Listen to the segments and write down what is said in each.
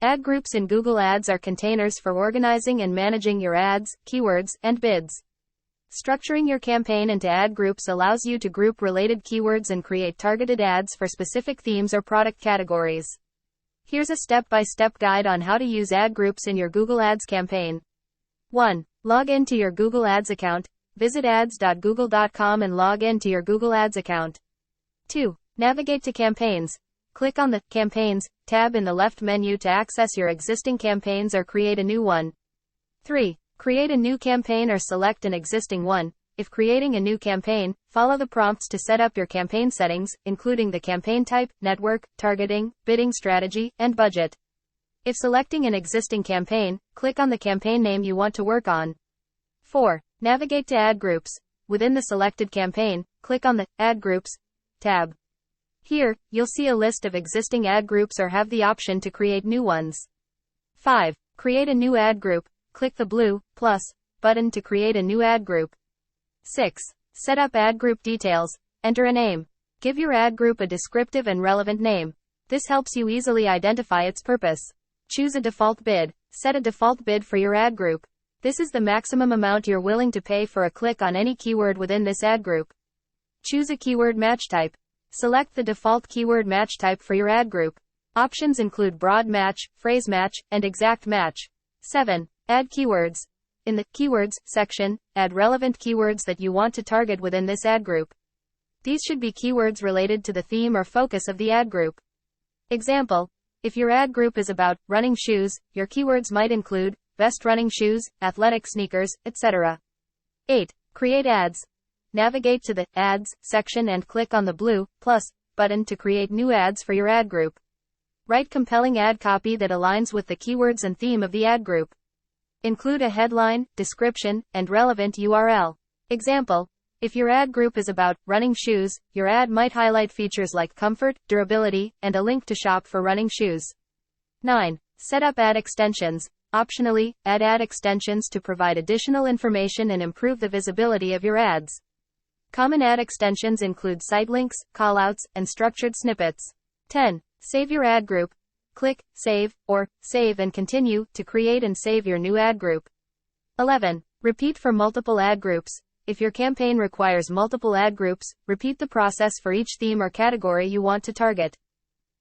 Ad groups in Google Ads are containers for organizing and managing your ads, keywords, and bids. Structuring your campaign into ad groups allows you to group related keywords and create targeted ads for specific themes or product categories. Here's a step-by-step guide on how to use ad groups in your Google Ads campaign. 1. Log into your Google Ads account. Visit ads.google.com and log into your Google Ads account. 2. Navigate to Campaigns. Click on the Campaigns tab in the left menu to access your existing campaigns or create a new one. 3. Create a new campaign or select an existing one. If creating a new campaign, follow the prompts to set up your campaign settings, including the campaign type, network, targeting, bidding strategy, and budget. If selecting an existing campaign, click on the campaign name you want to work on. 4. Navigate to Ad Groups. Within the selected campaign, click on the Ad Groups tab. Here, you'll see a list of existing ad groups or have the option to create new ones. 5. Create a new ad group. Click the blue plus button to create a new ad group. 6. Set up ad group details. Enter a name. Give your ad group a descriptive and relevant name. This helps you easily identify its purpose. Choose a default bid. Set a default bid for your ad group. This is the maximum amount you're willing to pay for a click on any keyword within this ad group. Choose a keyword match type. Select the default keyword match type for your ad group. Options include broad match, phrase match, and exact match. 7. Add keywords. In the Keywords section, add relevant keywords that you want to target within this ad group. These should be keywords related to the theme or focus of the ad group. Example: if your ad group is about running shoes, your keywords might include best running shoes, athletic sneakers, etc. 8. Create ads. Navigate to the Ads section and click on the blue plus button to create new ads for your ad group. Write compelling ad copy that aligns with the keywords and theme of the ad group. Include a headline, description, and relevant URL. Example: if your ad group is about running shoes, your ad might highlight features like comfort, durability, and a link to shop for running shoes. 9. Set up ad extensions. Optionally, add ad extensions to provide additional information and improve the visibility of your ads. Common ad extensions include site links, callouts, and structured snippets. 10. Save your ad group. Click Save or Save and Continue to create and save your new ad group. 11. Repeat for multiple ad groups. If your campaign requires multiple ad groups, repeat the process for each theme or category you want to target.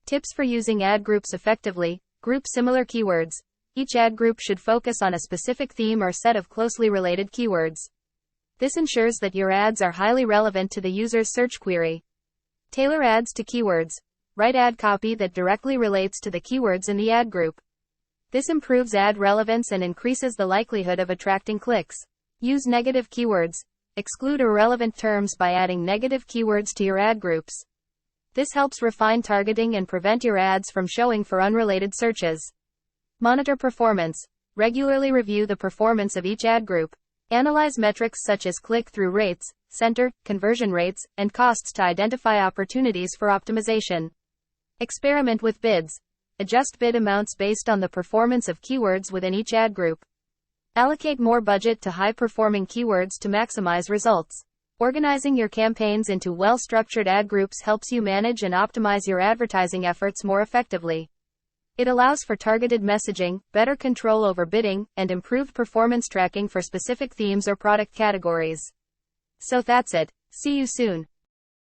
Tips for using ad groups effectively: group similar keywords. Each ad group should focus on a specific theme or set of closely related keywords. This ensures that your ads are highly relevant to the user's search query. Tailor ads to keywords. Write ad copy that directly relates to the keywords in the ad group. This improves ad relevance and increases the likelihood of attracting clicks. Use negative keywords. Exclude irrelevant terms by adding negative keywords to your ad groups. This helps refine targeting and prevent your ads from showing for unrelated searches. Monitor performance. Regularly review the performance of each ad group. Analyze metrics such as click-through rates, center, conversion rates, and costs to identify opportunities for optimization. Experiment with bids. Adjust bid amounts based on the performance of keywords within each ad group. Allocate more budget to high-performing keywords to maximize results. Organizing your campaigns into well-structured ad groups helps you manage and optimize your advertising efforts more effectively. It allows for targeted messaging, better control over bidding, and improved performance tracking for specific themes or product categories. So that's it. See you soon.